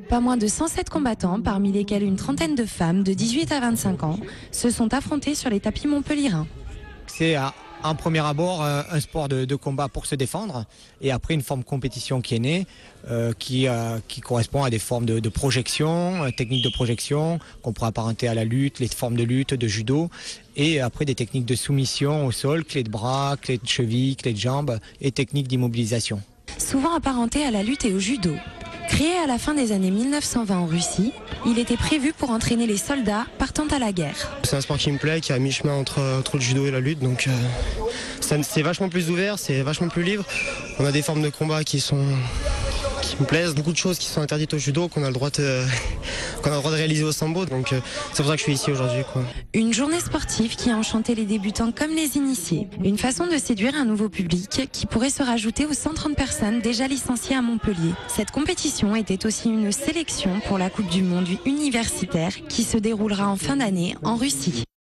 Pas moins de 107 combattants, parmi lesquels une trentaine de femmes de 18 à 25 ans, se sont affrontés sur les tapis montpelliérains. C'est en premier abord un sport de combat pour se défendre et après une forme de compétition qui est née qui correspond à des formes de projection, techniques de projection qu'on pourrait apparenter à la lutte, les formes de lutte, de judo et après des techniques de soumission au sol, clé de bras, clé de cheville, clé de jambe et techniques d'immobilisation. Souvent apparenté à la lutte et au judo. Créé à la fin des années 1920 en Russie, il était prévu pour entraîner les soldats partant à la guerre. C'est un sport qui me plaît, qui est à mi-chemin entre le judo et la lutte, donc c'est vachement plus ouvert, c'est vachement plus libre. On a des formes de combat qui me plaisent, beaucoup de choses qui sont interdites au judo, qu'on a le droit de réaliser au sambo, donc c'est pour ça que je suis ici aujourd'hui, quoi. Une journée sportive qui a enchanté les débutants comme les initiés. Une façon de séduire un nouveau public qui pourrait se rajouter aux 130 personnes déjà licenciées à Montpellier. Cette compétition était aussi une sélection pour la Coupe du Monde universitaire qui se déroulera en fin d'année en Russie.